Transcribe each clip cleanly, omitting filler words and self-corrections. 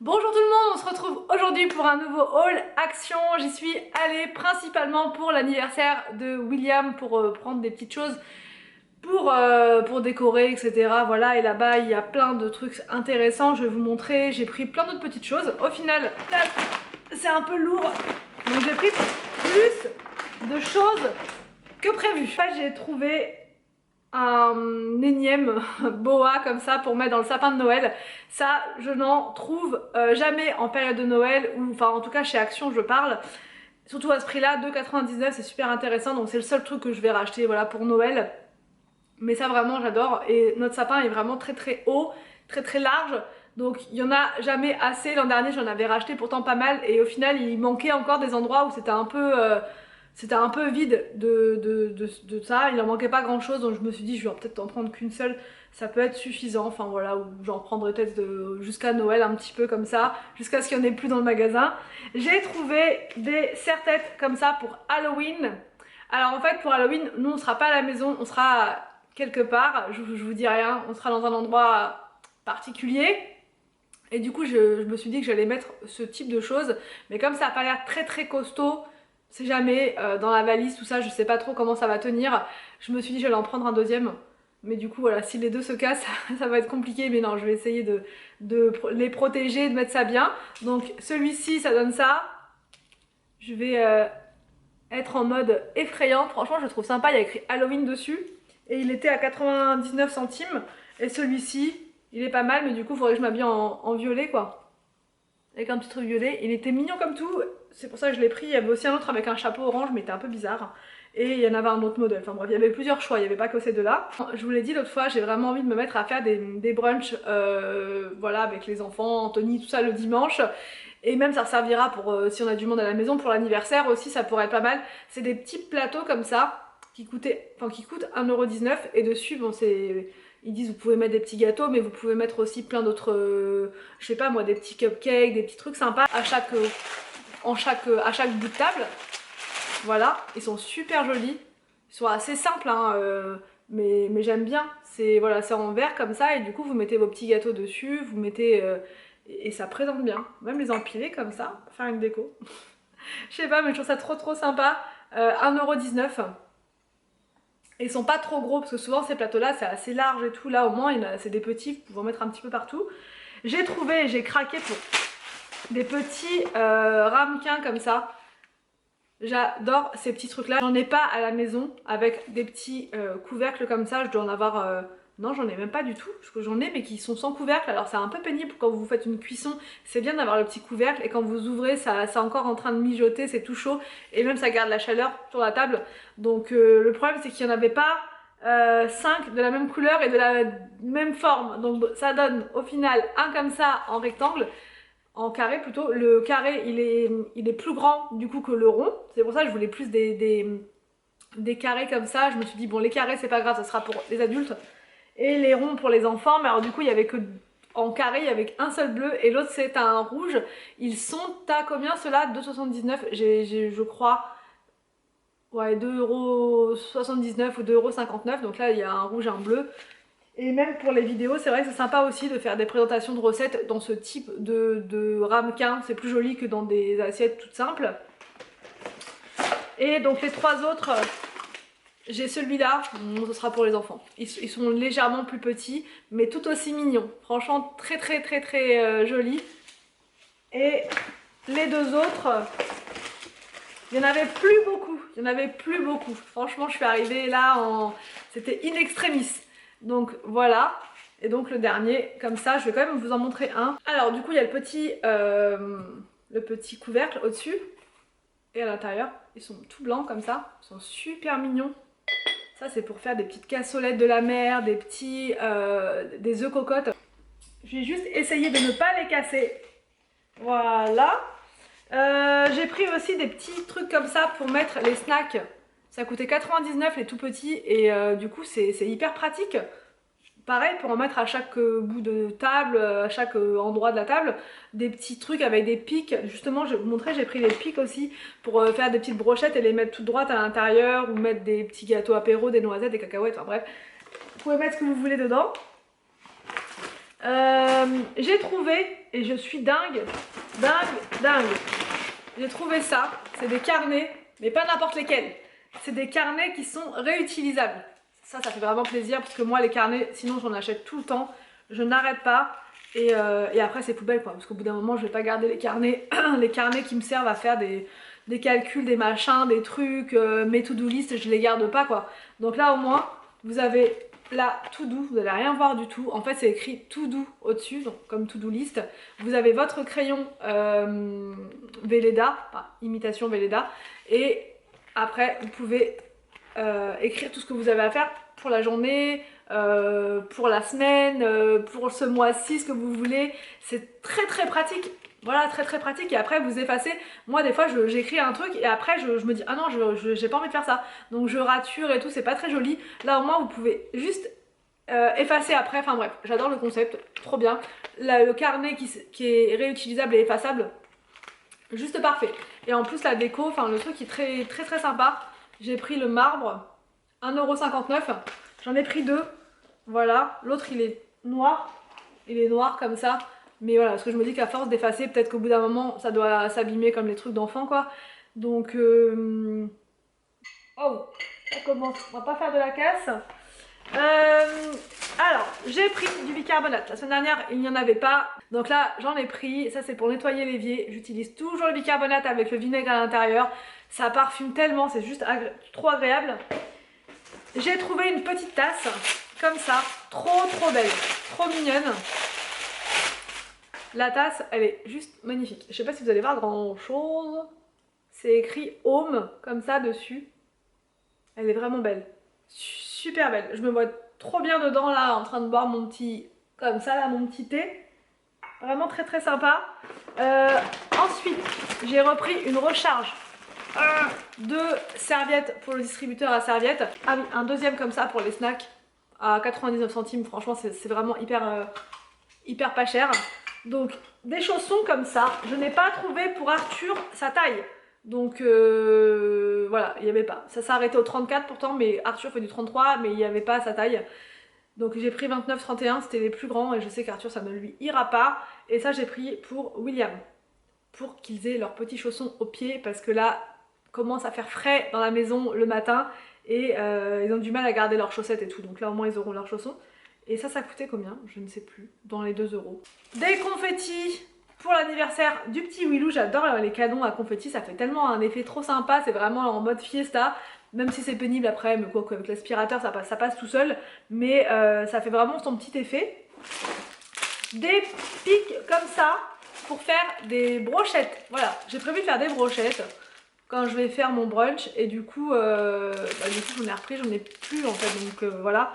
Bonjour tout le monde, on se retrouve aujourd'hui pour un nouveau haul action. J'y suis allée principalement pour l'anniversaire de William pour prendre des petites choses pour décorer, etc. Voilà, et là-bas il y a plein de trucs intéressants, je vais vous montrer. J'ai pris plein d'autres petites choses. Au final, c'est un peu lourd, donc j'ai pris plus de choses que prévu. Là, j'ai trouvé un énième boa comme ça pour mettre dans le sapin de Noël. Ça, je n'en trouve jamais en période de Noël, ou enfin en tout cas chez Action je parle. Surtout à ce prix-là, 2,99, c'est super intéressant, donc c'est le seul truc que je vais racheter voilà, pour Noël. Mais ça vraiment j'adore, et notre sapin est vraiment très très haut, très très large. Donc il y en a jamais assez. L'an dernier j'en avais racheté pourtant pas mal, et au final il manquait encore des endroits où c'était un peu vide de ça, il en manquait pas grand chose, donc je me suis dit je vais peut-être en prendre qu'une seule, ça peut être suffisant, enfin voilà, ou j'en prendrai peut-être jusqu'à Noël un petit peu comme ça, jusqu'à ce qu'il n'y en ait plus dans le magasin. J'ai trouvé des serre-têtes comme ça pour Halloween. Alors en fait pour Halloween, nous on sera pas à la maison, on sera quelque part, je vous dis rien, on sera dans un endroit particulier. Et du coup je me suis dit que j'allais mettre ce type de choses, mais comme ça a pas l'air très très costaud, c'est jamais dans la valise, tout ça, je sais pas trop comment ça va tenir. Je me suis dit j'allais en prendre un deuxième. Mais du coup voilà, si les deux se cassent, ça va être compliqué. Mais non, je vais essayer de les protéger, de mettre ça bien. Donc celui-ci, ça donne ça. Je vais être en mode effrayant. Franchement, je le trouve sympa, il y a écrit Halloween dessus. Et il était à 99 centimes. Et celui-ci, il est pas mal, mais du coup, il faudrait que je m'habille en violet quoi. Avec un petit truc violet. Il était mignon comme tout, c'est pour ça que je l'ai pris. Il y avait aussi un autre avec un chapeau orange, mais il était un peu bizarre. Et il y en avait un autre modèle. Enfin bref, il y avait plusieurs choix, il n'y avait pas que ces deux-là. Je vous l'ai dit l'autre fois, j'ai vraiment envie de me mettre à faire des brunchs, voilà, avec les enfants, Anthony, tout ça le dimanche. Et même ça servira pour, si on a du monde à la maison, pour l'anniversaire aussi, ça pourrait être pas mal. C'est des petits plateaux comme ça, qui coûtent 1,19 € et dessus, bon c'est... Ils disent vous pouvez mettre des petits gâteaux, mais vous pouvez mettre aussi plein d'autres, je sais pas moi, des petits cupcakes, des petits trucs sympas à chaque bout de table. Voilà, ils sont super jolis. Ils sont assez simples, hein, mais j'aime bien. C'est voilà, c'est en verre comme ça, et du coup vous mettez vos petits gâteaux dessus, vous mettez... et ça présente bien. Même les empiler comme ça, pour faire une déco. Je sais pas, mais je trouve ça trop trop sympa. 1,19 €. Et ils sont pas trop gros, parce que souvent ces plateaux là c'est assez large et tout. Là au moins c'est des petits, vous pouvez en mettre un petit peu partout. J'ai trouvé, j'ai craqué pour des petits ramequins comme ça. J'adore ces petits trucs là. J'en ai pas à la maison avec des petits couvercles comme ça. Je dois en avoir... Non, j'en ai même pas du tout. Parce que j'en ai mais qui sont sans couvercle. Alors c'est un peu pénible quand vous faites une cuisson. C'est bien d'avoir le petit couvercle. Et quand vous ouvrez, c'est encore en train de mijoter. C'est tout chaud. Et même ça garde la chaleur sur la table. Donc le problème c'est qu'il n'y en avait pas 5 de la même couleur et de la même forme. Donc ça donne au final un comme ça en rectangle. En carré plutôt. Le carré il est plus grand du coup que le rond. C'est pour ça que je voulais plus des carrés comme ça. Je me suis dit bon les carrés c'est pas grave, ça sera pour les adultes. Et les ronds pour les enfants. Mais alors du coup il y avait que en carré, il y avait un seul bleu et l'autre c'est un rouge. Ils sont à combien ceux-là? 2,79 €. Je crois... Ouais, 2,79 € ou 2,59 €. Donc là il y a un rouge et un bleu. Et même pour les vidéos, c'est vrai que c'est sympa aussi de faire des présentations de recettes dans ce type de ramequin. C'est plus joli que dans des assiettes toutes simples. Et donc les trois autres, j'ai celui-là, bon, ce sera pour les enfants. Ils sont légèrement plus petits, mais tout aussi mignons. Franchement, très très très très jolis. Et les deux autres, il n'y en avait plus beaucoup. Il n'y en avait plus beaucoup. Franchement, je suis arrivée là en... C'était in extremis. Donc voilà. Et donc le dernier, comme ça, je vais quand même vous en montrer un. Alors du coup, il y a le petit couvercle au-dessus. Et à l'intérieur, ils sont tout blancs comme ça. Ils sont super mignons. Ça, c'est pour faire des petites cassolettes de la mer, des œufs cocottes. Je vais juste essayer de ne pas les casser. Voilà. J'ai pris aussi des petits trucs comme ça pour mettre les snacks. Ça coûtait 99 les tout petits et du coup c'est hyper pratique. Pareil pour en mettre à chaque bout de table, à chaque endroit de la table, des petits trucs avec des pics. Justement je vais vous montrer, j'ai pris les pics aussi pour faire des petites brochettes et les mettre toutes droites à l'intérieur, ou mettre des petits gâteaux apéro, des noisettes, des cacahuètes, enfin bref. Vous pouvez mettre ce que vous voulez dedans. J'ai trouvé, et je suis dingue, j'ai trouvé ça, c'est des carnets, mais pas n'importe lesquels. C'est des carnets qui sont réutilisables. Ça fait vraiment plaisir parce que moi les carnets, sinon j'en achète tout le temps, je n'arrête pas. Et après c'est poubelle quoi, parce qu'au bout d'un moment je vais pas garder les carnets, les carnets qui me servent à faire des calculs, des machins, des trucs, mes to-do list, je les garde pas quoi. Donc là au moins vous avez la to-do, vous n'allez rien voir du tout. En fait c'est écrit to-do au-dessus, donc comme to-do list. Vous avez votre crayon Velleda, enfin, imitation Velleda, et après vous pouvez écrire tout ce que vous avez à faire pour la journée, pour la semaine, pour ce mois-ci, ce que vous voulez. C'est très très pratique. Voilà, très très pratique. Et après vous effacez. Moi des fois j'écris un truc et après je me dis ah non j'ai pas envie de faire ça. Donc je rature et tout, c'est pas très joli. Là au moins vous pouvez juste effacer après. Enfin bref, j'adore le concept, trop bien. Là, le carnet qui est réutilisable et effaçable, juste parfait. Et en plus la déco, enfin le truc est très très très sympa. J'ai pris le marbre, 1,59 €. J'en ai pris deux. Voilà. L'autre il est noir. Il est noir comme ça. Mais voilà, parce que je me dis qu'à force d'effacer, peut-être qu'au bout d'un moment, ça doit s'abîmer comme les trucs d'enfants quoi. Donc, oh, on commence. On va pas faire de la casse. Alors, j'ai pris du bicarbonate. La semaine dernière, il n'y en avait pas. Donc là, j'en ai pris. Ça, c'est pour nettoyer l'évier. J'utilise toujours le bicarbonate avec le vinaigre à l'intérieur. Ça parfume tellement, c'est juste trop agréable. J'ai trouvé une petite tasse, comme ça. Trop belle. Trop mignonne. La tasse, elle est juste magnifique. Je sais pas si vous allez voir grand chose. C'est écrit Home, comme ça, dessus. Elle est vraiment belle. Super belle. Je me vois trop bien dedans là en train de boire mon petit, comme ça là, mon petit thé. Vraiment très très sympa. Ensuite, j'ai repris une recharge de serviettes pour le distributeur à serviettes. Ah oui, un deuxième comme ça pour les snacks à 99 centimes. Franchement, c'est vraiment hyper pas cher. Donc, des chaussons comme ça. Je n'ai pas trouvé pour Arthur sa taille. Donc voilà, il n'y avait pas. Ça s'est arrêté au 34 pourtant, mais Arthur fait du 33, mais il n'y avait pas sa taille. Donc j'ai pris 29-31, c'était les plus grands et je sais qu'Arthur ça ne lui ira pas. Et ça j'ai pris pour William, pour qu'ils aient leurs petits chaussons aux pieds parce que là, commence à faire frais dans la maison le matin et ils ont du mal à garder leurs chaussettes et tout. Donc là au moins ils auront leurs chaussons. Et ça coûtait combien? Je ne sais plus, dans les 2 €. Des confettis pour l'anniversaire du petit Willou. J'adore les canons à confettis, ça fait tellement un effet trop sympa, c'est vraiment en mode fiesta. Même si c'est pénible après, mais quoi qu'avec l'aspirateur ça passe tout seul. Mais ça fait vraiment son petit effet. Des pics comme ça pour faire des brochettes. Voilà, j'ai prévu de faire des brochettes quand je vais faire mon brunch. Et du coup j'en ai repris, j'en ai plus en fait. Donc voilà.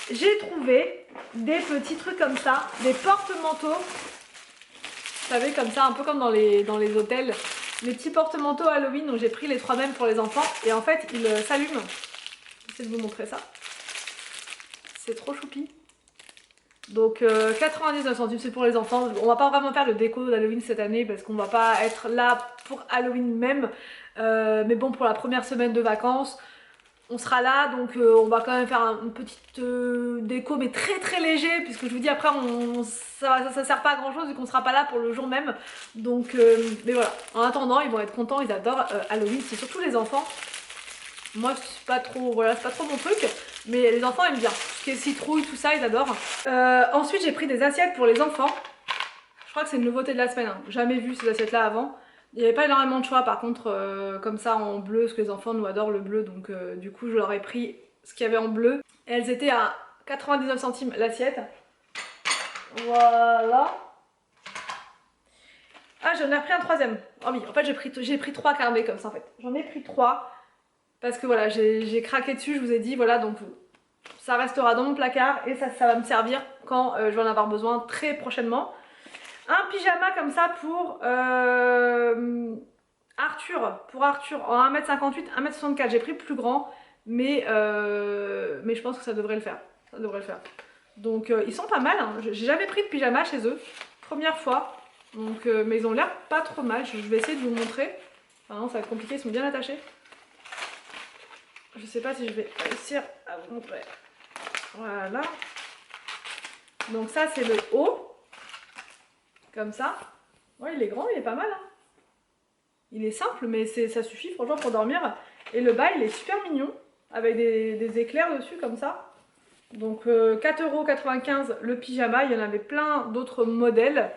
J'ai trouvé des petits trucs comme ça, des porte-manteaux. Vous savez, comme ça, un peu comme dans les hôtels. Les petits porte-manteaux Halloween, donc j'ai pris les 3 mêmes pour les enfants. Et en fait, ils s'allument. J'essaie de vous montrer ça. C'est trop choupi. Donc 99 centimes, c'est pour les enfants. On va pas vraiment faire de déco d'Halloween cette année parce qu'on va pas être là pour Halloween même. Mais bon, pour la première semaine de vacances, on sera là, donc on va quand même faire une petite déco, mais très très léger, puisque je vous dis après ça sert pas à grand chose vu qu'on sera pas là pour le jour même. Donc mais voilà, en attendant ils vont être contents, ils adorent Halloween, c'est surtout les enfants. Moi c'est pas trop, voilà, c'est pas trop mon truc, mais les enfants aiment bien. Ce qui est citrouille, tout ça, ils adorent. Ensuite j'ai pris des assiettes pour les enfants. Je crois que c'est une nouveauté de la semaine, hein. Jamais vu ces assiettes là avant. Il n'y avait pas énormément de choix par contre comme ça en bleu, parce que les enfants nous adorent le bleu, donc du coup je leur ai pris ce qu'il y avait en bleu. Et elles étaient à 99 centimes l'assiette. Voilà. Ah, j'en ai repris un troisième. Oh oui, en fait j'ai pris 3 carnets comme ça en fait. J'en ai pris 3 parce que voilà, j'ai craqué dessus, je vous ai dit, voilà, donc ça restera dans mon placard et ça va me servir quand je vais en avoir besoin très prochainement. Un pyjama comme ça pour Arthur en 1,58 m, 1,64 m. J'ai pris plus grand, mais je pense que ça devrait le faire. Ça devrait le faire. Donc ils sont pas mal, hein. J'ai jamais pris de pyjama chez eux. Première fois. Donc, mais ils ont l'air pas trop mal. Je vais essayer de vous montrer. Enfin, non, ça va être compliqué, ils sont bien attachés. Je sais pas si je vais réussir à vous montrer. Voilà. Donc ça c'est le haut, comme ça. Ouais, il est grand, il est pas mal. Hein. Il est simple, mais ça suffit franchement pour dormir. Et le bas, il est super mignon, avec des éclairs dessus comme ça. Donc 4,95 € le pyjama, il y en avait plein d'autres modèles.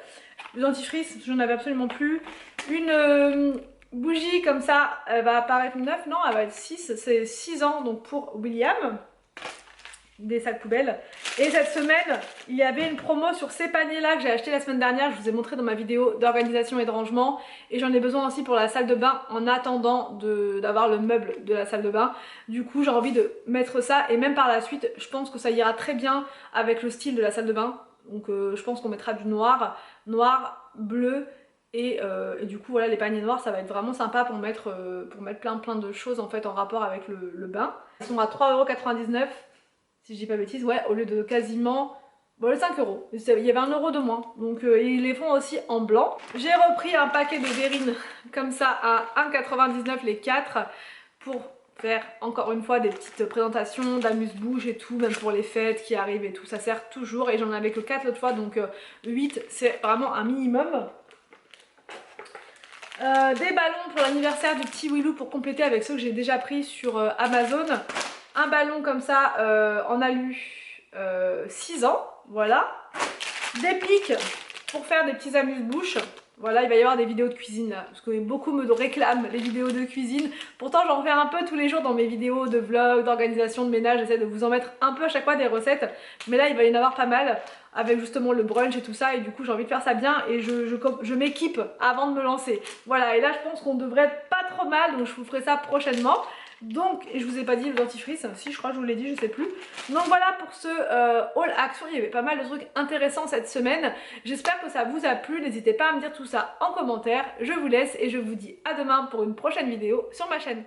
Le dentifrice, j'en avais absolument plus. Une bougie comme ça, elle va apparaître 9, non, elle va être 6, c'est 6 ans donc pour William. Des sacs poubelles. Et cette semaine, il y avait une promo sur ces paniers là que j'ai acheté la semaine dernière, je vous ai montré dans ma vidéo d'organisation et de rangement, et j'en ai besoin aussi pour la salle de bain en attendant d'avoir le meuble de la salle de bain. Du coup j'ai envie de mettre ça, et même par la suite je pense que ça ira très bien avec le style de la salle de bain. Donc je pense qu'on mettra du noir, bleu. Et du coup voilà, les paniers noirs ça va être vraiment sympa pour mettre plein de choses en fait en rapport avec le bain. Ils sont à 3,99 € si je dis pas bêtise, ouais, au lieu de quasiment, bon, 5 €. Il y avait 1 € de moins. Donc ils les font aussi en blanc. J'ai repris un paquet de verrines comme ça à 1,99 € les 4 pour faire encore une fois des petites présentations d'amuse-bouche et tout, même pour les fêtes qui arrivent et tout. Ça sert toujours et j'en avais que 4 l'autre fois, donc 8 c'est vraiment un minimum. Des ballons pour l'anniversaire du petit Willou pour compléter avec ceux que j'ai déjà pris sur Amazon. Un ballon comme ça en alu 6 ans, voilà. Des pics pour faire des petits amuse-bouches. Voilà, il va y avoir des vidéos de cuisine là, parce que beaucoup me réclament les vidéos de cuisine. Pourtant j'en fais un peu tous les jours dans mes vidéos de vlog, d'organisation de ménage, j'essaie de vous en mettre un peu à chaque fois des recettes. Mais là il va y en avoir pas mal, avec justement le brunch et tout ça, et du coup j'ai envie de faire ça bien et je m'équipe avant de me lancer. Voilà, et là je pense qu'on devrait être pas trop mal, donc je vous ferai ça prochainement. Donc, et je vous ai pas dit le dentifrice, si je crois que je vous l'ai dit, je sais plus. Donc voilà pour ce haul action, il y avait pas mal de trucs intéressants cette semaine. J'espère que ça vous a plu, n'hésitez pas à me dire tout ça en commentaire. Je vous laisse et je vous dis à demain pour une prochaine vidéo sur ma chaîne.